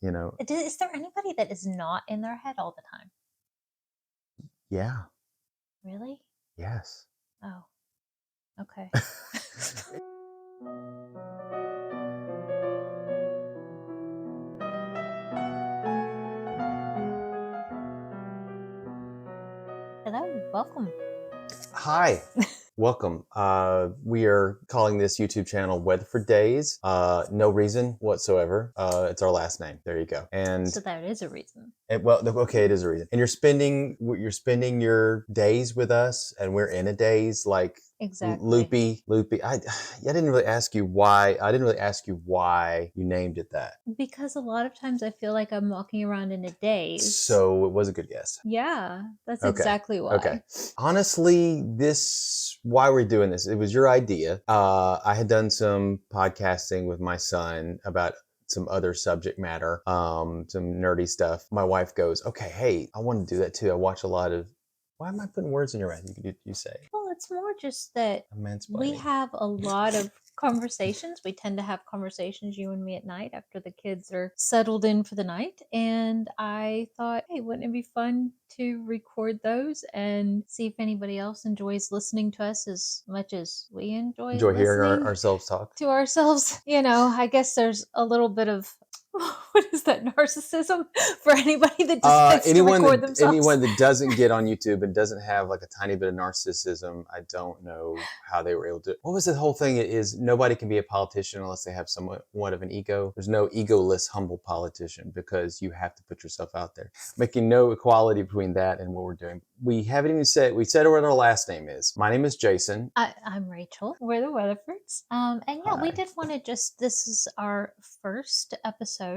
you know. Is there anybody that is not in their head all the time? Yeah. Really? Yes. Oh, okay. Hello, welcome. Hi. Welcome. We are calling this YouTube channel Weatherford Daze. No reason whatsoever. It's our last name. There you go. So there is a reason. Well, okay, it is a reason. And you're spending your days with us, and we're in a daze, like Exactly. loopy. I didn't really ask you why. I didn't really ask you why you named it that. Because a lot of times I feel like I'm walking around in a daze. So it was a good guess. Yeah, that's Okay. exactly Okay. why. Honestly, this why we're doing this. It was your idea. I had done some podcasting with my son about some other subject matter, some nerdy stuff. My wife goes, "Okay, hey, I want to do that too. I watch a lot of." Why am I putting words in your mouth? You say Well, it's more just that I'm we mansplaining. have a lot of conversations. We tend to have conversations, you and me, at night after the kids are settled in for the night. And I thought, hey, wouldn't it be fun to record those and see if anybody else enjoys listening to us as much as we enjoy Enjoy hearing listening ourselves talk. to ourselves? I guess there's a little bit of what is that, narcissism for anybody that just likes to record themselves. Anyone that doesn't get on YouTube and doesn't have like a tiny bit of narcissism, I don't know how they were able to. What was the whole thing? It is nobody can be a politician unless they have somewhat of an ego. There's no egoless, humble politician because you have to put yourself out there, making no equality between that and what we're doing. We haven't even said. We said what our last name is. My name is Jason. I'm Rachel. We're the Weatherfords. And yeah, we Hi. did want to this is our first episode.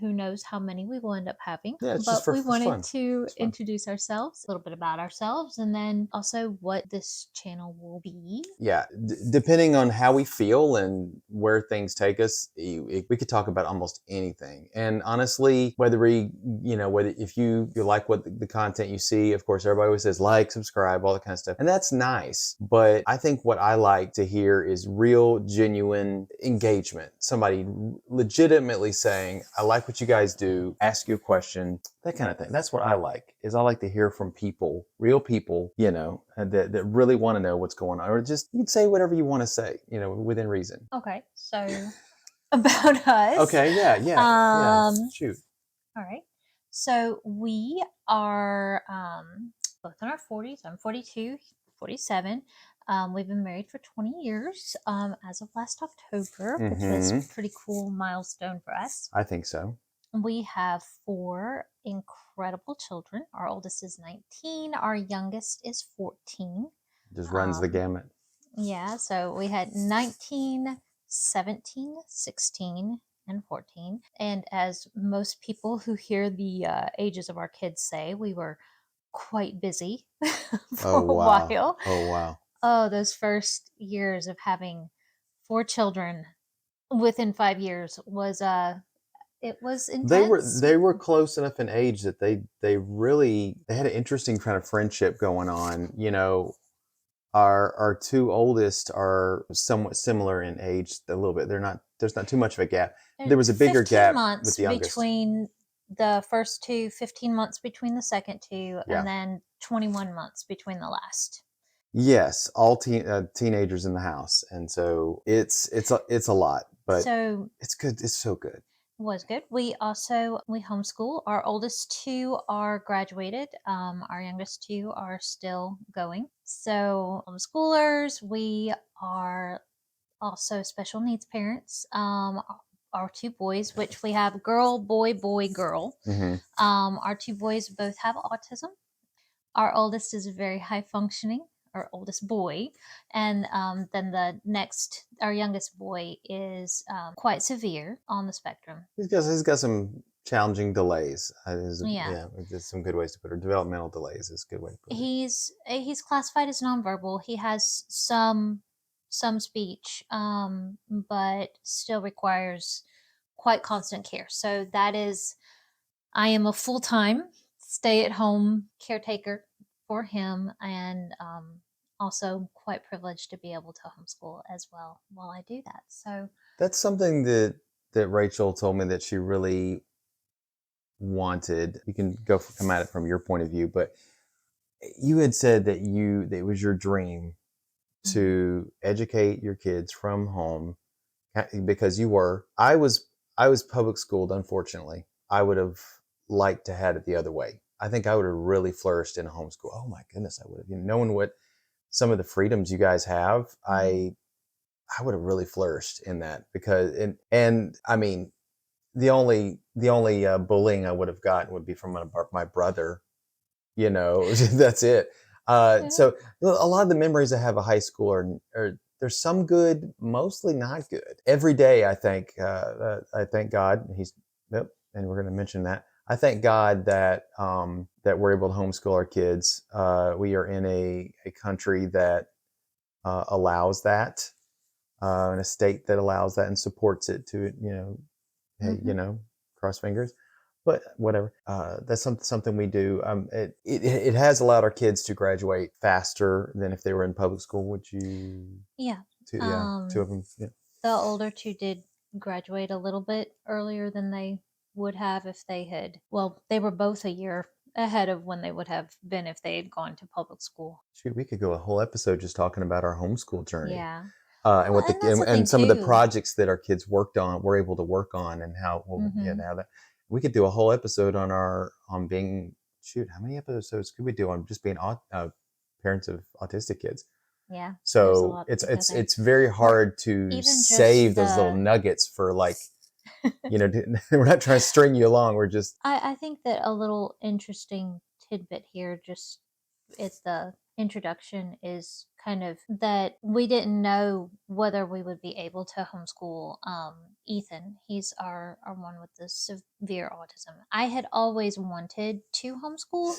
Who knows how many we will end up having, Yeah, it's just but for we wanted fun. to It's fun. introduce ourselves, a little bit about ourselves, and then also what this channel will be. Yeah, depending on how we feel and where things take us, we could talk about almost anything. And honestly, whether if you like what the content you see, of course, everybody always says like, subscribe, all that kind of stuff, and that's nice. But I think what I like to hear is real, genuine engagement. Somebody legitimately saying, "I like what you guys do," ask you a question, that kind of thing. That's what I like. Is I like to hear from people, real people, that really want to know what's going on, or just you can say whatever you want to say, within reason. Okay, so about us. Okay, yeah. Um, Shoot. all right. So we are both in our 40s. I'm 42, 47. We've been married for 20 years as of last October, which was Mm-hmm. a pretty cool milestone for us. I think so. We have four incredible children. Our oldest is 19, our youngest is 14. Just runs the Um, gamut. yeah, so we had 19, 17, 16, and 14. And as most people who hear the ages of our kids say, we were quite busy Oh for a wow. while. Oh wow. Oh, those first years of having four children within 5 years was it was They were intense. they were close enough in age that they had an interesting kind of friendship going on. Our two oldest are somewhat similar in age a little bit. There's not too much of a gap. There was a bigger 15 gap with months the youngest. between the first two, 15 months between the second two, and Yeah. then 21 months between the last. Yes, all teenagers in the house, and so it's a lot, but So it's good. It's so good. was good. We homeschool. Our oldest two are graduated. Our youngest two are still going. So homeschoolers. We are also special needs parents. Our two boys, which we have girl, boy, boy, girl. Hmm. Our two boys both have autism. Our oldest is very high functioning, our oldest boy, and then our youngest boy is quite severe on the spectrum. He's got some challenging delays. Yeah, Yeah, there's some good ways to put it. Developmental delays is a good way to put it. he's classified as nonverbal. He has some speech, but still requires quite constant care. So that is, I am a full time stay at home caretaker for him, and also quite privileged to be able to homeschool as well while I do that. So That's something that Rachel told me that she really wanted. You can come at it from your point of view, but you had said that it was your dream Mhm. to educate your kids from home because you were. I was public schooled, unfortunately. I would have liked to had it the other way. I think I would have really flourished in a homeschool. Oh my goodness, I would have. Knowing what some of the freedoms you guys have, Mhm. I would have really flourished in that because and I mean the only bullying I would have gotten would be from my brother. That's it. Yeah. So a lot of the memories I have of high school are there's some good, mostly not good. Every day I thank God yep, and we're going to mention that. I thank God that we're able to homeschool our kids. We are in a country that allows that, in a state that allows that and supports it to, hey, Mhm. cross fingers. But whatever. That's something we do. It has allowed our kids to graduate faster than if they were in public school. Would you? Yeah. Yeah, two Um, of them. Yeah. the older two did graduate a little bit earlier than they would have if they had, well, they were both a year ahead of when they would have been if they had gone to public school. Shoot, we could go a whole episode just talking about our homeschool journey, Yeah. and Well, what and that's the thing and some of the too. projects that our kids worked on, were able to work on, and how well, yeah, Mhm. now that we could do a whole episode on being, shoot, how many episodes could we do on just being parents of autistic kids? Yeah, there's a So lot it's to go it's there. it's very Or hard to even save just those little the nuggets for, like, we're not trying to string you along. We're just I think that a little interesting tidbit here, just at the introduction, is kind of that we didn't know whether we would be able to homeschool Ethan. He's our one with the severe autism. I had always wanted to homeschool,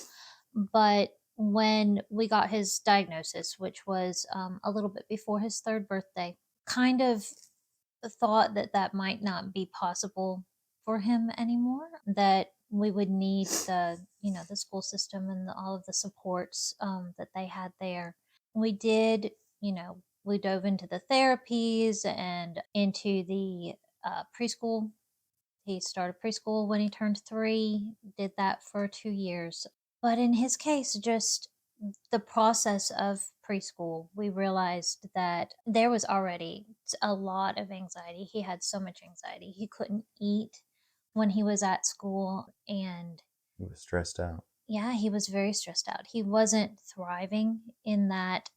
but when we got his diagnosis, which was a little bit before his third birthday, kind of thought that that might not be possible for him anymore, that we would need the school system and all of the supports that they had there. We did, we dove into the therapies and into the preschool. He started preschool when he turned 3, did that for 2 years. But in his case, just the process of preschool, we realized that there was already a lot of anxiety. He had so much anxiety. He couldn't eat when he was at school. And he was stressed out. yeah, he was very stressed out. He wasn't thriving in that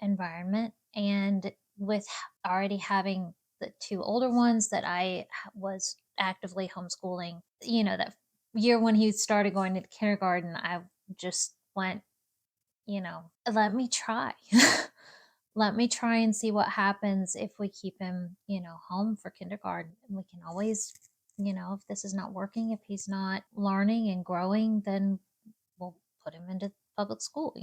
environment. And with already having the two older ones that was actively homeschooling, that year when he started going into kindergarten, I just went, let me try. Let me try and see what happens if we keep him, home for kindergarten. We can always, if this is not working, if he's not learning and growing, then we'll put him into public school.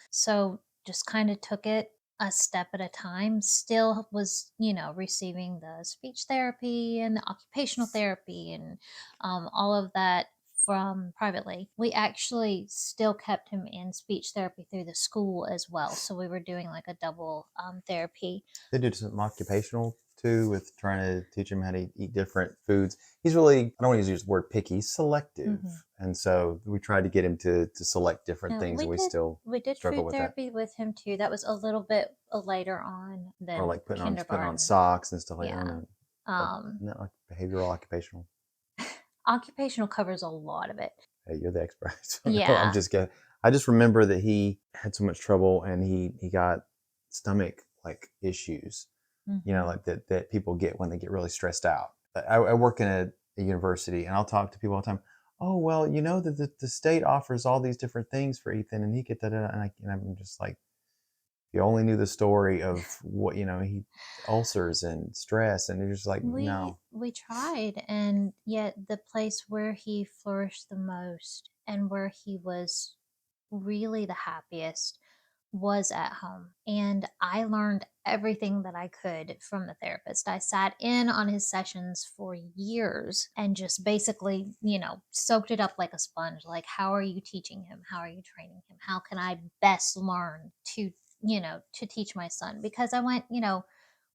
So just kind of took it a step at a time. Still was, receiving the speech therapy and the occupational therapy and all of that from privately. We actually still kept him in speech therapy through the school as well. So we were doing like a double therapy. They did some occupational too, with trying to teach him how to eat different foods. He's really, I don't want to use the word picky, he's selective. Hmm. And so we tried to get him to select different Now, things, we and we did still we did struggle food with that. therapy with him too. That was a little bit later on Or than like putting on kindergarten. socks and stuff like that. I don't Yeah. know. Um, Not like behavioral occupational. occupational covers a lot of it. Hey, you're the expert. I don't know. I'm Yeah. just kidding. I just remember that he had so much trouble, and he got stomach like issues, Hmm. like that people get when they get really stressed out. I work in a university, and I'll talk to people all the time. Oh, well, that the state offers all these different things for Ethan, and he get that, and I'm just like, if you only knew the story of what he ulcers and stress, and you're just like, We no. we tried, and yet the place where he flourished the most and where he was really the happiest was at home. And I learned everything that I could from the therapist. I sat in on his sessions for years and just basically, soaked it up like a sponge. Like, how are you teaching him? How are you training him? How can I best learn to teach my son? Because I went,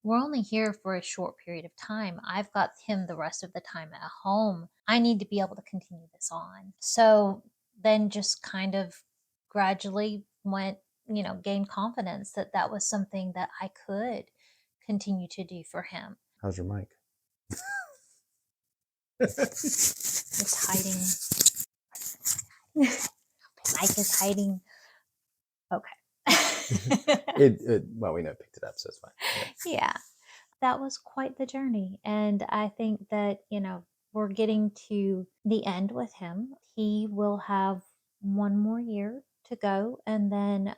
we're only here for a short period of time. I've got him the rest of the time at home. I need to be able to continue this on. So then just kind of gradually went, gained confidence that that was something that I could continue to do for him. How's your mic? It's hiding. Mike is hiding. Okay. Well, we know it picked it up, so it's fine. Yeah. That was quite the journey. And I think that, we're getting to the end with him. He will have one more year to go, and then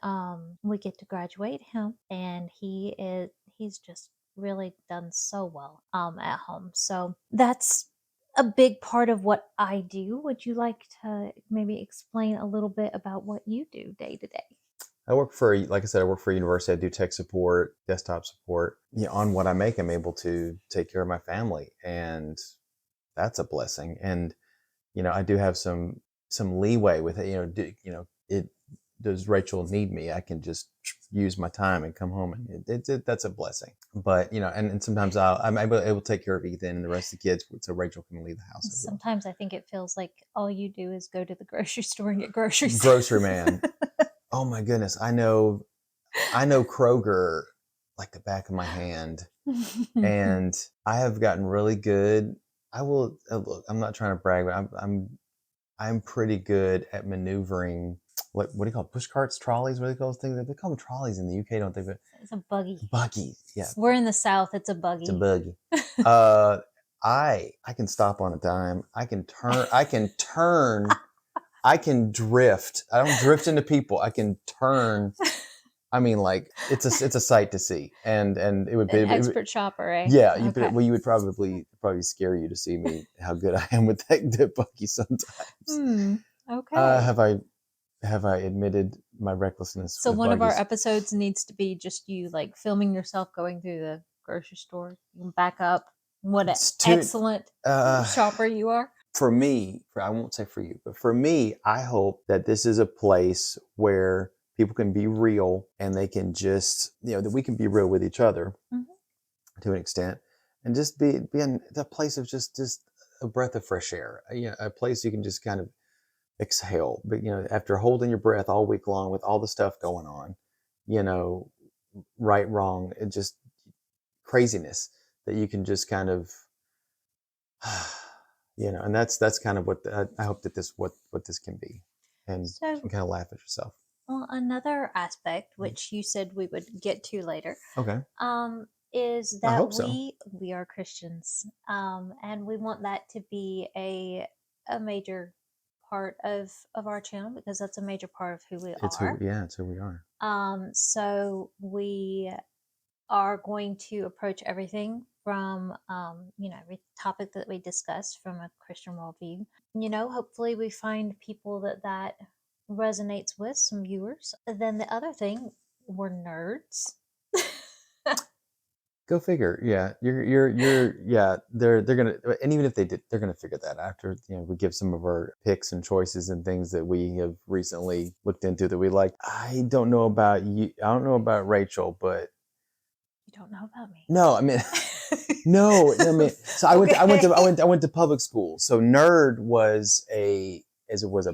we get to graduate him. And he's just really done so well at home. So that's a big part of what I do. Would you like to maybe explain a little bit about what you do day to day? I like I said, I work for a university. I do tech support, desktop support. On what I make, I'm able to take care of my family, and that's a blessing. And I do have some leeway with it. It does Rachel need me? I can just use my time and come home, and that's a blessing. But and sometimes I'm able to take care of Ethan and the rest of the kids, so Rachel can leave the house as well. Sometimes I think it feels like all you do is go to the grocery store and get groceries. Grocery man. Oh my goodness, I know Kroger like the back of my hand, and I have gotten really good. I will look. I'm not trying to brag, but I'm pretty good at maneuvering. What do you call it? Push carts, trolleys? What do they call those things? They call them trolleys in the UK, don't they? But It's a buggy. Buggy, yeah. We're in the South. It's a buggy. It's a buggy. I can stop on a dime. I can turn. I can drift. I don't drift into people. I can turn. I mean, like it's a sight to see, and it would be an expert shopper, eh? Yeah, Okay. you would probably scare you to see me how good I am with that buggy sometimes. Okay. Have I admitted my recklessness? So with one of our buggies? episodes needs to be just you like filming yourself going through the grocery store. You can back up. What an It's too- excellent shopper you are. For me, I won't say for you, but for me, I hope that this is a place where people can be real, and they can just, that we can be real with each other to an extent, and just be in a place of just a breath of fresh air, a place you can just kind of exhale. But after holding your breath all week long with all the stuff going on, right, wrong, it just craziness, that you can just kind of and that's kind of what I hope that what this can be, and So, you can kind of laugh at yourself. well, another aspect which you said we would get to later, Okay. is I that hope so. we are Christians, and we want that to be a major part of our channel because that's a major part of who we are. It's who we are. So we are going to approach everything from every topic that we discuss from a Christian worldview. Hopefully we find people that resonates with, some viewers. Then the other thing, we're nerds. Go figure. Yeah, you're yeah. They're gonna, and even if they did, they're gonna figure that after we give some of our picks and choices and things that we have recently looked into that we like. I don't know about you. I don't know about Rachel, but You don't know about me. no, I mean. No, I mean, so I went to public school. So nerd was a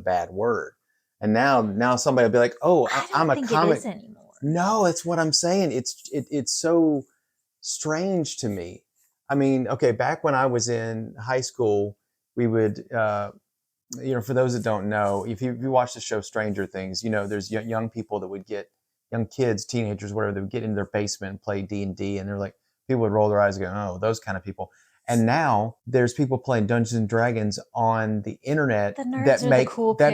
bad word, and now somebody will be like, "Oh, I'm a think comic." it is anymore. No, that's what I'm saying. It's so strange to me. I mean, okay, back when I was in high school, we would, for those that don't know, if you watch the show Stranger Things, there's young people that would get, young kids, teenagers, whatever, they would get in their basement and play D&D, and they're like, people would roll their eyes and go, "Oh, those kind of people." And now there's people playing Dungeons and Dragons on the internet that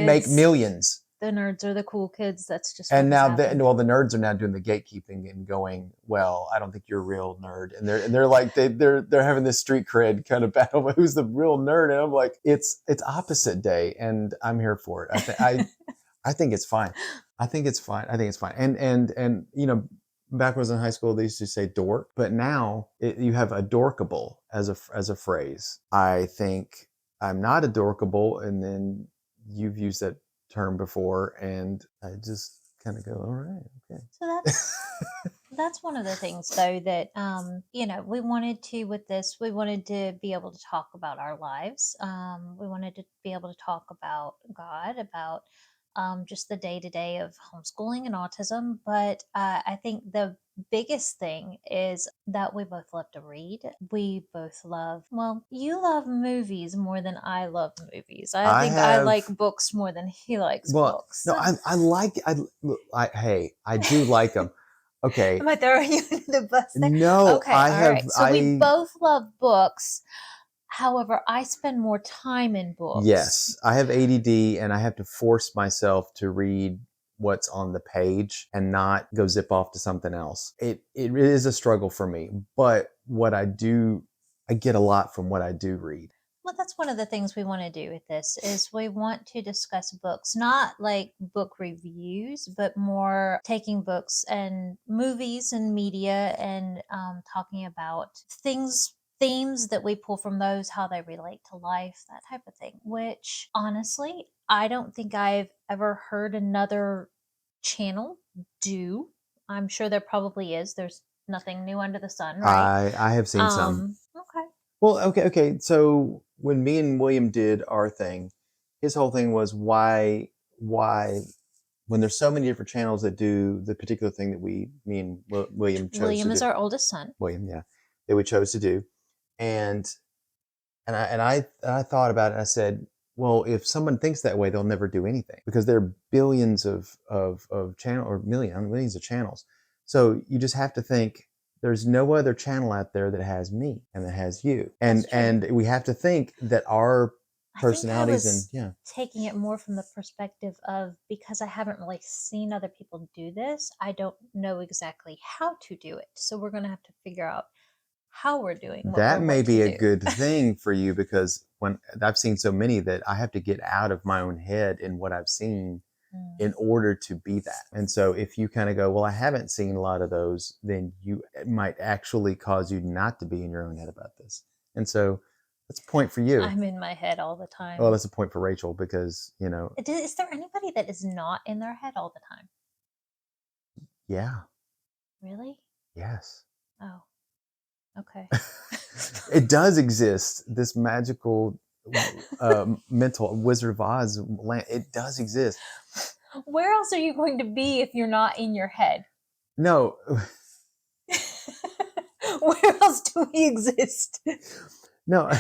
make millions. The nerds are the cool kids. That's just and now the nerds are now doing the gatekeeping and going, "Well, I don't think you're a real nerd," and they're like they're having this street cred kind of battle. Who's the real nerd? And I'm like, it's opposite day, and I'm here for it. I think it's fine. I think it's fine. And back when I was in high school, they used to say dork, but now you have adorkable as a phrase. I think I'm not adorkable, and then you've used that term before, and I just kind of go, all right, okay. So That's one of the things though that we wanted to with this, we wanted to be able to talk about our lives. We wanted to be able to talk about God, about just the day to day of homeschooling and autism. But I think the biggest thing is that we both love to read. We both love, well, you love movies more than I love movies. I I think I have like books more than he likes well, books. no, I like hey, I do like them. Okay, Am I throwing you under the bus there? no, Okay, all right. So we I both love books. However, I spend more time in books. yes, I have ADD and I have to force myself to read what's on the page and not go zip off to something else. It is a struggle for me, but what I do, I get a lot from what I do read. Well, that's one of the things we want to do with this is we want to discuss books, not like book reviews, but more taking books and movies and media and talking about things, themes that we pull from those, how they relate to life, that type of thing. Which honestly, I don't think I've ever heard another channel do. I'm sure there probably is. There's nothing new under the sun, right? I have seen some. Okay. Well, okay. So when me and William did our thing, his whole thing was why when there's so many different channels that do the particular thing that me and William chose to William is do. our oldest son. William, yeah, that we chose to do, and I thought about it. And I said, well, if someone thinks that way, they'll never do anything because there are billions of channel or millions of channels. So you just have to think there's no other channel out there that has me and that has you, That's true. and we have to think that our I think I personalities and was yeah, taking it more from the perspective of because I haven't really seen other people do this, I don't know exactly how to do it. So we're going to have to figure out how we're doing what that we're may wanting be a to do. good thing for you because when I've seen so many that I have to get out of my own head in what I've seen in Mm. order to be that. And so if you kind of go, well, I haven't seen a lot of those, then it might actually cause you not to be in your own head about this. And so that's a point for you. I'm in my head all the Well, time. that's a point for Rachel because, Is there anybody that is not in their head all the time? yeah, Really? yes. Oh, okay. It does exist. This magical mental Wizard of Oz land. It does exist. Where else are you going to be if you're not in your head? No, Where else do we exist? no.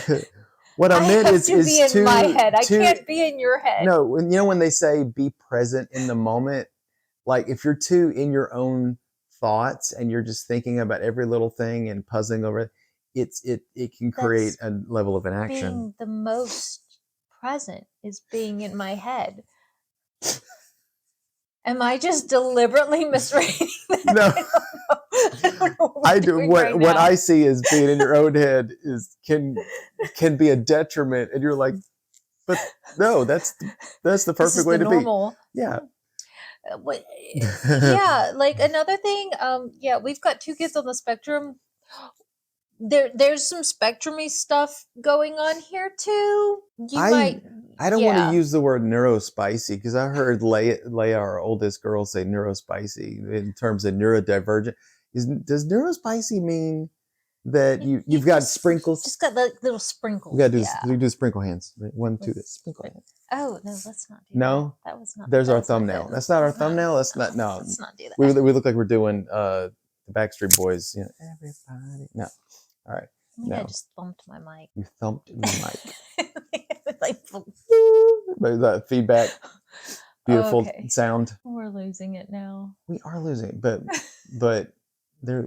What I I meant have to be is in my to head. I to can't be in your head. no. When they say be present in the moment, like if you're too in your own thoughts and you're just thinking about every little thing and puzzling over it, it can create That's a level of inaction. being the most present is being in my head. Am I just deliberately misreading that? No, I don't know. I don't know what we're I do doing right what now. I see as being in your own head is can be a detriment, and you're like, but no, that's the This perfect is way the to be. normal. Yeah. Yeah, like another thing, yeah, we've got two kids on the spectrum. There's some spectrumy stuff going on here too. You I might, I don't want to yeah. use the word neurospicy because I heard Leia, our oldest girl, say neurospicy in terms of neurodivergent. Does neurospicy mean that You you've got sprinkles? just got like little We gotta sprinkles, do this. yeah. We do sprinkle hands. Right? One, two, With sprinkle with hands. oh no, let's not do that. No, there's That our was not good. thumbnail. That's not our No, thumbnail. That's no, not no. let's not do We that. we look like we're doing the Backstreet Boys. Everybody. No, all right. I think I No, just bumped my mic. you thumped the mic. Like, But that feedback, beautiful okay, sound. we're losing it now. We are losing, it, but there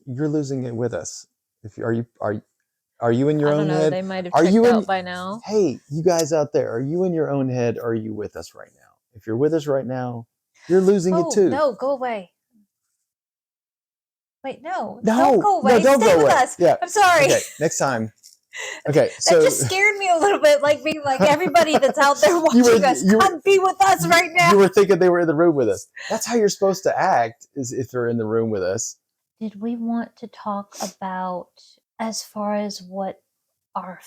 you're losing it with us. If you are you in your I don't own know. head? They might have Are checked you in? out by now. Hey, you guys out there, are you in your own head? Or are you with us right now? If you're with us right now, you're losing it Oh too. no, go away. Wait, no, don't No, go no, away. don't Stay go with away. us. Yeah. I'm sorry. Okay, next time. Okay, That so just scared me a little bit. Like being like everybody that's out there you were watching us, you were come be with us right now. you were thinking they were in the room with us. That's how you're supposed to act, is if they're in the room with us. Did we want to talk about as far as what our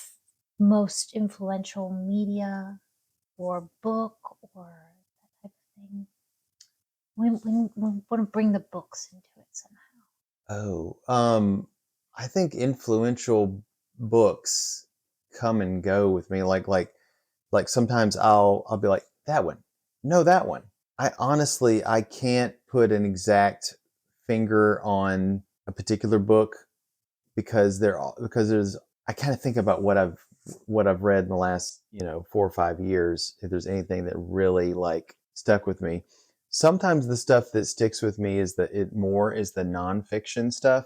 most influential media or book or that type of thing? We want to bring the books into it somehow. Oh, I think influential books come and go with me. Like sometimes I'll be like that one, no that one. I can't put an exact finger on a particular book because there's I kind of think about what I've read in the last 4 or 5 years. If there's anything that really like stuck with me, sometimes the stuff that sticks with me is the nonfiction stuff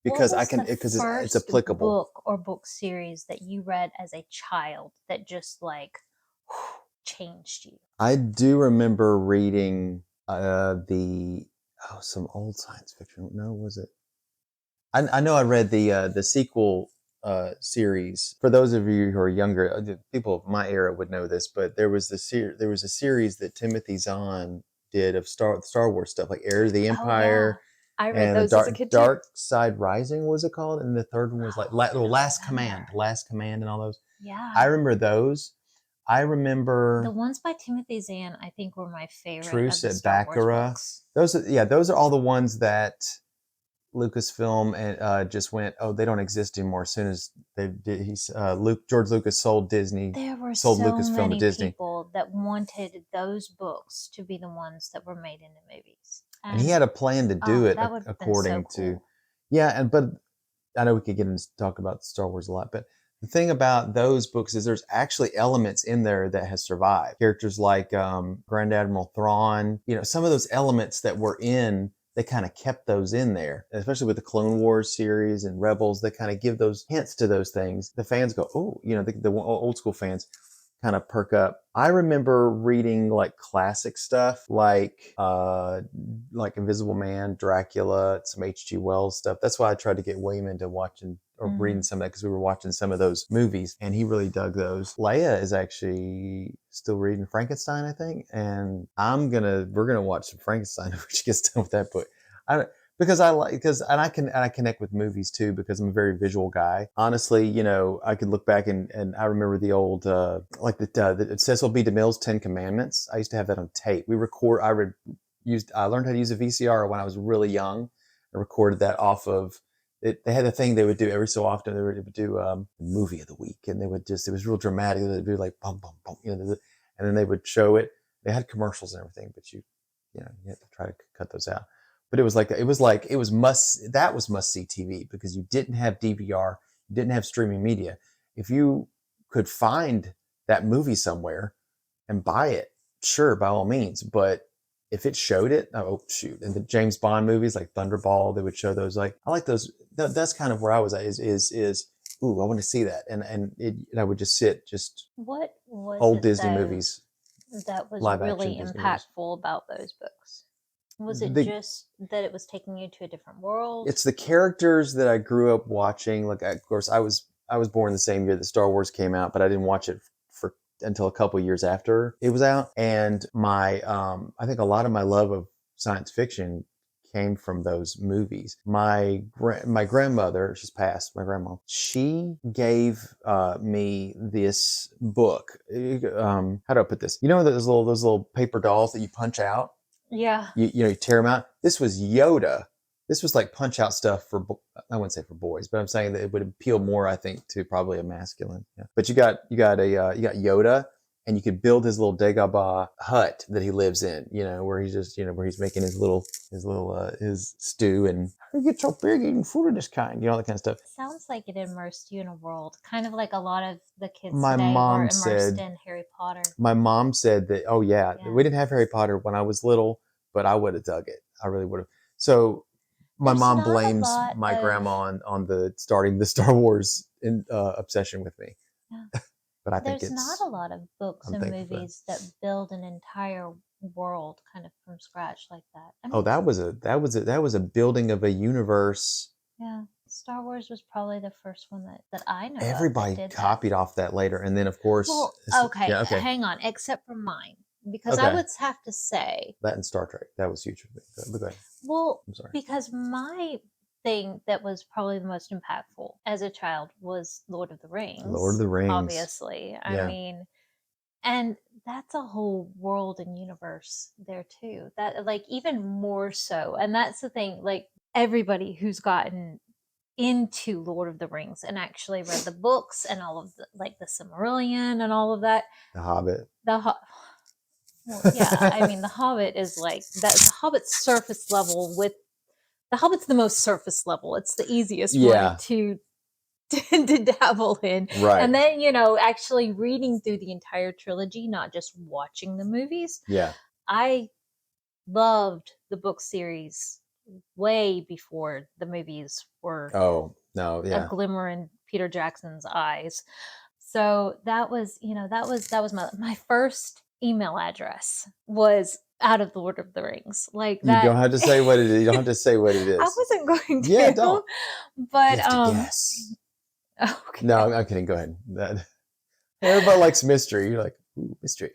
What because I was can the it's first applicable. book or book series that you read as a child that just like changed you? I do remember reading the some old science fiction. No, was it? I know I read the sequel series. For those of you who are younger, the people of my era would know this, but there was a series that Timothy Zahn did of Star Wars stuff, like Heir to the Oh yeah. Empire I read and the those as a kid too. Dark Side Rising was it called, and the third one was like Oh, I don't Last Command, and all those. I Yeah. remember those. I The remember ones by Timothy Zahn, I think, were my favorite of Truce the at Star Wars Baccarat. books. Those are all the ones that Lucasfilm and just went, oh, they don't exist anymore. As soon as they did, George Lucas There were sold so Lucasfilm to many Disney, people that wanted those books to be the ones that were made into movies. and he And had a plan to do oh, it that would have been so according to, cool. yeah. And but I know we could get into talk about Star Wars a lot, but the thing about those books is there's actually elements in there that has survived. Characters like Grand Admiral Thrawn, some of those elements that were in, they kind of kept those in there, especially with the Clone Wars series and Rebels. They kind of give those hints to those things. The fans go, oh, the old school fans kind of perk up. I remember reading like classic stuff like Invisible Man, Dracula, some H.G. Wells stuff. That's why I tried to get William into watching or reading Mhm. some of that because we were watching some of those movies and he really dug those. Leia is actually still reading Frankenstein, I think, and we're gonna watch some Frankenstein when she gets done with that book. I because I like because and I connect with movies too because I'm a very visual guy. Honestly, I could look back and I remember the old like the Cecil B. DeMille's Ten Commandments. I used to have that on tape. I learned how to use a VCR when I was really young. I recorded that off of it. They had a thing they would do every so often. They would do movie of the week, and they would just it was real dramatic. They'd do like bum bum bum, and then they would show it. They had commercials and everything, but you had to try to cut those out. But it was must see TV because you didn't have DVR, you didn't have streaming media. If you could find that movie somewhere and buy it, sure, by all means. But if it showed it, oh shoot! And the James Bond movies like Thunderball, they would show those. Like I like those. That's kind of where I was at. Is ooh, I want to see that, and I would just sit just What was old it Disney though movies, that was live action really Disney movies. impactful about those books? Was it The just that it was taking you to a different world? It's the characters that I grew up watching. Like, of course, I was born the same year that Star Wars came out, but I didn't watch it for until a couple years after it was out. And I think a lot of my love of science fiction came from those movies. My grandmother, she's passed. My grandma, she gave me this book. How do I put this? You know those little paper dolls that you punch out, Yeah. you tear them out. This was Yoda. This was like punch out stuff I wouldn't say for boys, but I'm saying that it would appeal more, I think, to probably a masculine. Yeah. But you got Yoda, and you could build his little Dagobah hut that he lives in. Where he's just where he's making his stew and how do you get so big eating food of this kind? All that kind of stuff. Sounds like it immersed you in a world, kind of like a lot of the kids My today were mom immersed said in Harry Potter. my mom said that, oh yeah, we Yeah. didn't have Harry Potter when I was little, but I would have dug it. I really would have. So my There's mom not a blames lot my of grandma on the starting the Star Wars obsession with me, yeah, but I think there's not a it's lot of books I'm and thankful for that. movies that build an entire world kind of from scratch like that. I Oh, mean, that was a building of a universe. yeah, Star Wars was probably the first one that I know of that Everybody did that. copied off that later, and then of course, Well, okay, yeah, okay, hang on, except for mine, because I okay, would have to say, that and Star Trek that was huge for me. But go ahead. well, I'm sorry. because my thing that was probably the most impactful as a child was Lord of the Lord of Rings, the Rings. obviously. I Yeah. mean, and that's a whole world and universe there too. That like even more so. And that's the thing, like everybody who's gotten into Lord of the Rings and actually read the books and all of the like the Silmarillion and all of that. The Hobbit. The well, yeah, I mean, The Hobbit is like that's The Hobbit's surface level with The Hobbit's the most surface level. It's the easiest one Yeah, to dabble in. right. And then, actually reading through the entire trilogy, not just watching the movies. Yeah. I loved the book series way before the movies were Oh, no, a yeah. glimmer in Peter Jackson's eyes. So that was my first email address was out of the Lord of the Rings. Like You that don't have to say what it is. You don't have to say what it I is. wasn't going Yeah, to, don't. You but have to guess. No, okay. I'm kidding. Go ahead. Everybody likes mystery. You're like, ooh, mystery.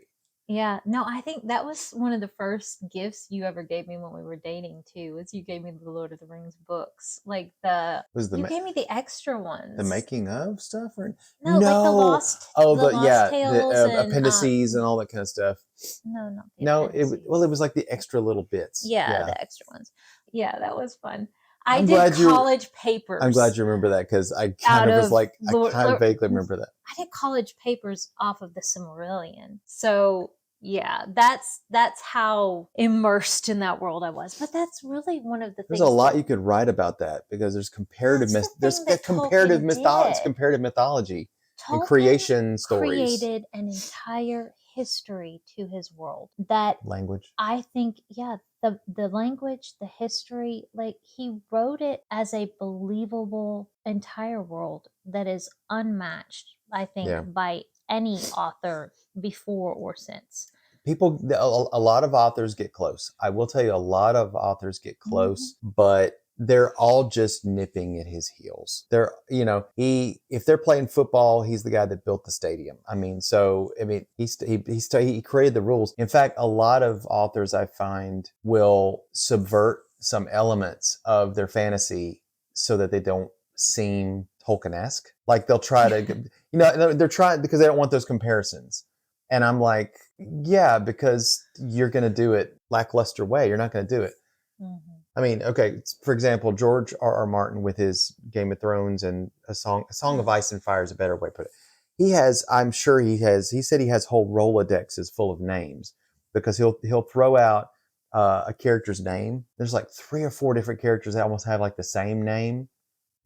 Yeah, no, I think that was one of the first gifts you ever gave me when we were dating too, was you gave me the Lord of the Rings books. Like Was you gave me the extra the ones. making of stuff or No, like no? Oh, the Lost the Tales and appendices and all that kind of stuff. no, not the No, well, it appendices. was like the extra little bits. Yeah, Yeah, the extra ones. Yeah, that was fun. I I'm did glad you. college I'm glad papers you remember that because I kind out of was of like, I Lord. kind of vaguely remember that. I did college papers off of the Silmarillion. So yeah, that's how immersed in that world I was. But that's really one of the There's a things that lot you could write about that because there's comparative that's the there's thing that comparative Tolkien it's did. comparative mythology and Tolkien creation stories, created an entire history to his world that language. I think, yeah, the language, the history, like he wrote it as a believable entire world that is unmatched, I think, Yeah. by any author before or since. People, a lot of authors get close. I will tell you, a lot of authors get Mhm. close, but they're all just nipping at his heels. They're, if they're playing football, he's the guy that built the stadium. I mean, so I mean, he created the rules. In fact, a lot of authors I find will subvert some elements of their fantasy so that they don't seem Tolkien-esque. Like they'll try to, they're trying because they don't want those comparisons. And I'm like, yeah, because you're going to do it lackluster way. You're not going to do it. Mhm. I mean, okay, for example, George R. R. Martin with his Game of Thrones and a Song of Ice and Fire is a better way to put it. I'm sure he said he has whole Rolodexes full of names because he'll throw out a character's name. There's like 3 or 4 different characters that almost have like the same name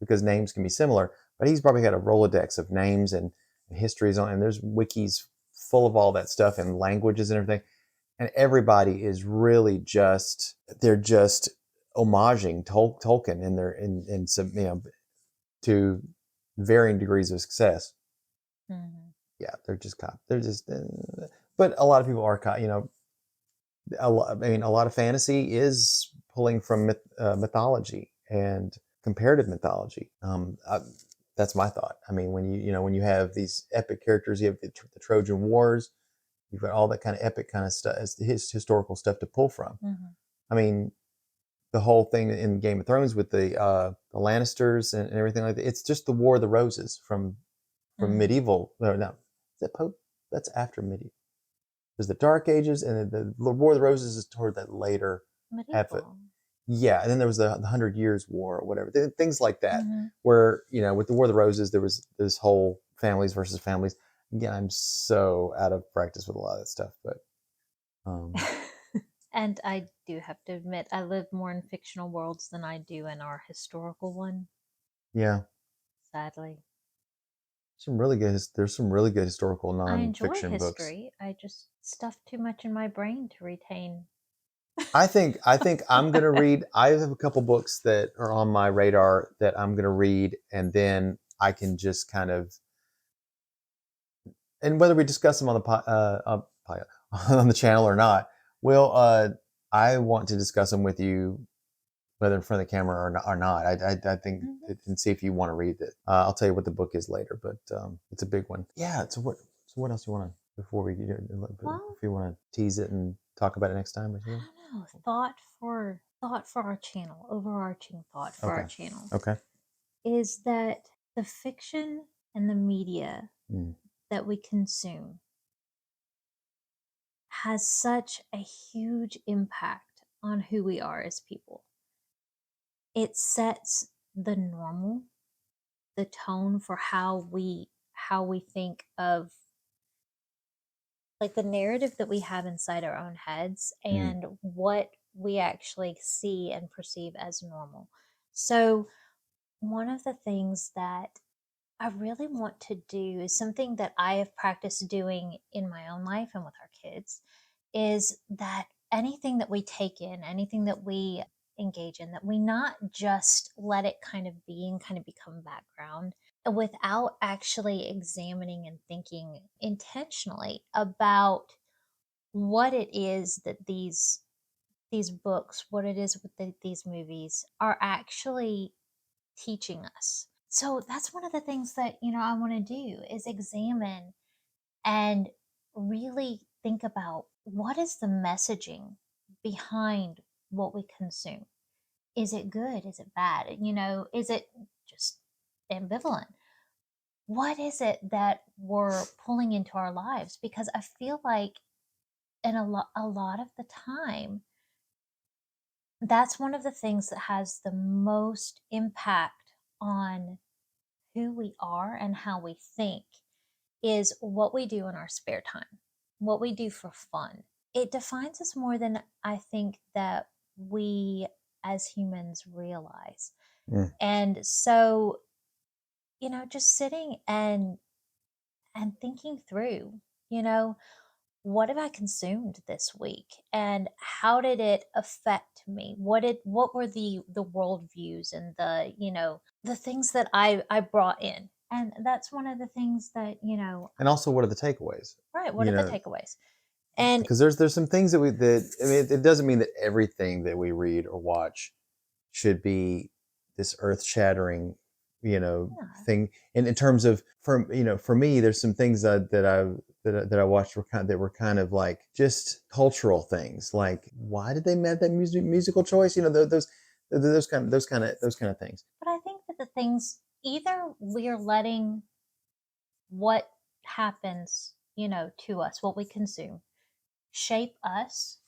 because names can be similar, but he's probably got a Rolodex of names and histories and there's wikis full of all that stuff and languages and everything. And everybody is really they're just homaging Tolkien in some, to varying degrees of success. Mhm. Yeah, they're just, but a lot of people are, a lot of fantasy is pulling from mythology and comparative mythology. That's my thought. I mean, when you have these epic characters, you have the Trojan Wars, you've got all that kind of epic kind of stuff, as his historical stuff to pull from. Mhm. I mean, the whole thing in Game of Thrones with the Lannisters and everything like that. It's just the War of the Roses from Mhm. medieval. No, is that Pope? That's after medieval. There's the Dark Ages, and then the War of the Roses is toward that later half of it. Medieval. Yeah, and then there was the Hundred Years' War or whatever, things like that, Mhm. where with the War of the Roses, there was this whole families versus families. Again, I'm so out of practice with a lot of that stuff, but um, And I do have to admit, I live more in fictional worlds than I do in our historical one, yeah, sadly. there's some really good historical I enjoy nonfiction books. history. I just stuff too much in my brain to retain. I think I'm gonna read. I have a couple books that are on my radar that I'm gonna read, and then I can just kind of, and whether we discuss them on the on the channel or not, I want to discuss them with you, whether in front of the camera or not. I think Mhm. and see if you want to read it. I'll tell you what the book is later, but it's a big one. Yeah. So what else you want to before we Well, if you want to tease it and talk about it next time or I something? don't know. Thought for our channel, overarching thought for our Okay. channel Okay. is that the fiction and the media Mm. that we consume has such a huge impact on who we are as people. it sets the normal, the tone for how we think of like the narrative that we have inside our own heads Mm, and what we actually see and perceive as normal. So, one of the things that I really want to do is something that I have practiced doing in my own life and with our kids is that anything that we take in, anything that we engage in, that we not just let it kind of be and kind of become background without actually examining and thinking intentionally about what it is that these books, what it is with these movies are actually teaching us. So that's one of the things that, I want to do is examine and really think about what is the messaging behind what we consume. Is it good? Is it bad? Is it just ambivalent? What is it that we're pulling into our lives? Because I feel like in a lot of the time, that's one of the things that has the most impact on who we are and how we think is what we do in our spare time, what we do for fun. It defines us more than I think that we as humans realize. mm. And so, just sitting and thinking through, you know, what have I consumed this week and how did it affect me? What were the world views and the things that I brought in? And that's one of the things that, And also, what are the takeaways? right, what You are the know, takeaways? And because there's some things that I mean, it doesn't mean that everything that we read or watch should be this earth shattering, yeah, thing. And in terms of for me, there's some things that I watched that were kind of like just cultural things. Like, why did they make that musical choice? Those kind of things. but I think that the things either we're letting what happens, to us, what we consume, shape us,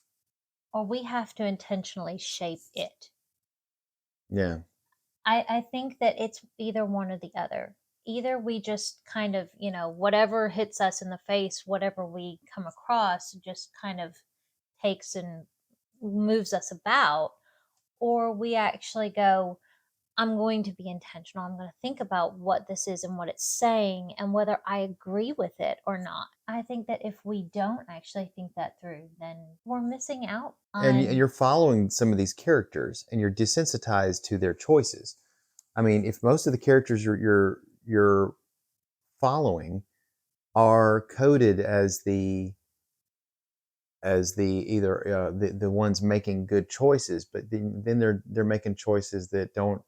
or we have to intentionally shape it. Yeah. I think that it's either one or the other. Either we just kind of, whatever hits us in the face, whatever we come across, just kind of takes and moves us about, or we actually go, I'm going to be intentional. I'm going to think about what this is and what it's saying and whether I agree with it or not. I think that if we don't actually think that through, then we're missing out And on. you're following some of these characters, and you're desensitized to their choices. I mean, if most of the characters you're following are coded as the either the ones making good choices, but then they're making choices that don't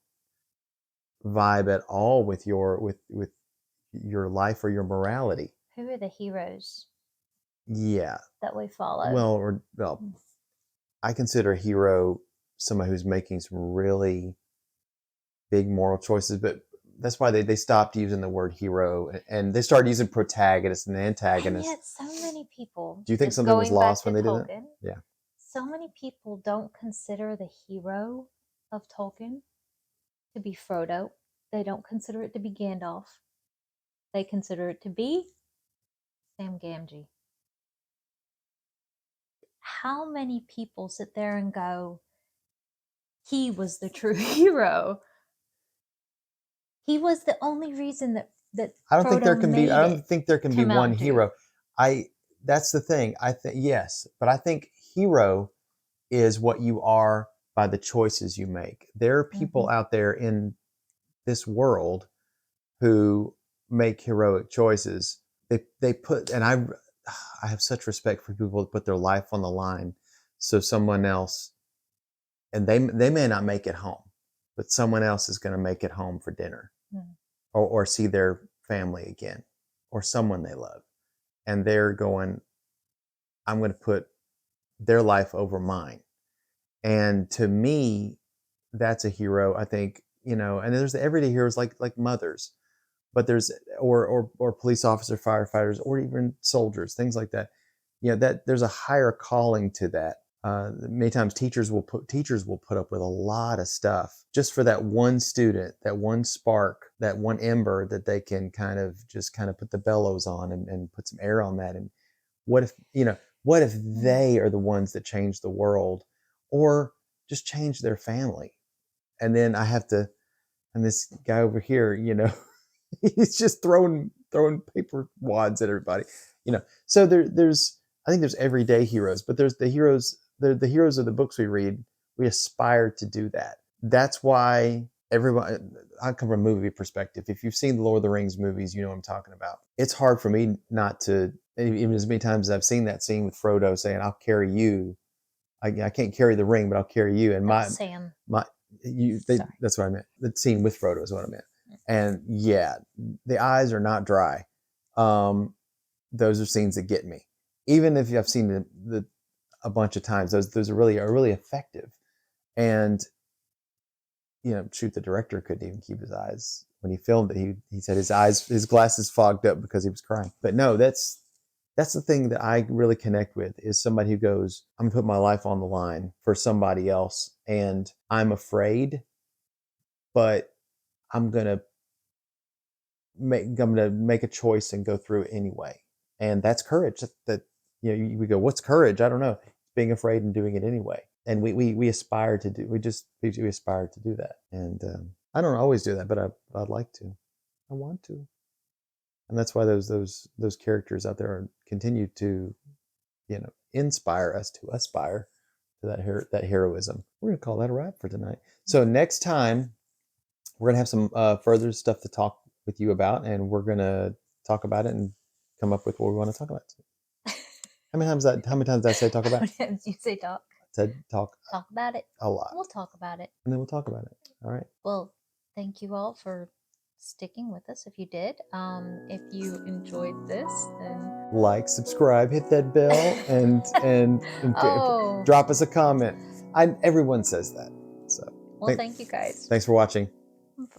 vibe at all with your life or your morality. Who are the heroes Yeah. that we follow? Well, I consider a hero somebody who's making some really big moral choices, but that's why they stopped using the word hero and they started using protagonist and And antagonist. yet, so many people, Do you think just something was going back lost to when they did that? Tolkien, Yeah. so many people don't consider the hero of Tolkien to be Frodo. They don't consider it to be Gandalf. They consider it to be Sam Gamgee. How many people sit there and go, he was the true hero? He was the only reason that Frodo I made don't it think there can to be one Mount Doom. hero. I That's the thing. I think yes, but I think hero is what you are by the choices you make. There are Hmm. people out there in this world who make heroic choices. They put and I have such respect for people who put their life on the line so someone else and they may not make it home, but someone else is going to make it home for dinner or see their family again or someone they love. And they're going, I'm going to put their life over mine. And to me, that's a hero. I think, and there's the everyday heroes like mothers, but there's or police officer, firefighters, or even soldiers, things like that. That there's a higher calling to that. Many times teachers will put up with a lot of stuff just for that one student, that one spark, that one ember that they can kind of put the bellows on and put some air on that. And what if, what if Mm. they are the ones that change the world or just change their family? And then and this guy over here, he's just throwing paper wads at everybody, So I think there's everyday heroes, but there's the heroes of the books we read. We aspire to do that. That's why everybody. I come from a movie perspective. If you've seen the Lord of the Rings movies, you know what I'm talking about. It's hard for me not to, even as many times as I've seen that scene with Frodo saying, "I'll carry you." I can't carry the ring, but I'll carry you. And That was Sam. my Sorry. that's what I meant. The scene with Frodo is what I meant. Mm. And yeah, the eyes are not dry. Um, those are scenes that get me. Even if I've seen the a bunch of times, those are really effective. And shoot, the director couldn't even keep his eyes when he filmed it. He said his glasses fogged up because he was crying. But no, that's the thing that I really connect with, is somebody who goes, I'm gonna put my life on the line for somebody else, and I'm afraid, but I'm gonna I'm gonna make a choice and go through it anyway. And that's courage. We go, what's courage? I don't know. Being afraid and doing it anyway. And we aspire to do. We aspire to do that. And I don't always do that, but I'd like to. I want to. And that's why those characters out there continue to inspire us to aspire to that heroism. We're gonna call that a wrap for tonight. So next time we're gonna have some further stuff to talk with you about, and we're gonna talk about it and come up with what we want to talk about. How many times did I say talk about? You say talk. I said talk about it. a lot. We'll talk about it. And then we'll talk about it. All right. Well, thank you all for sticking with us. If you did, if you enjoyed this, then like, subscribe, hit that bell, and oh, drop us a comment. Everyone says that. So well, thank you guys. thanks for watching.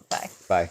Bye. Bye.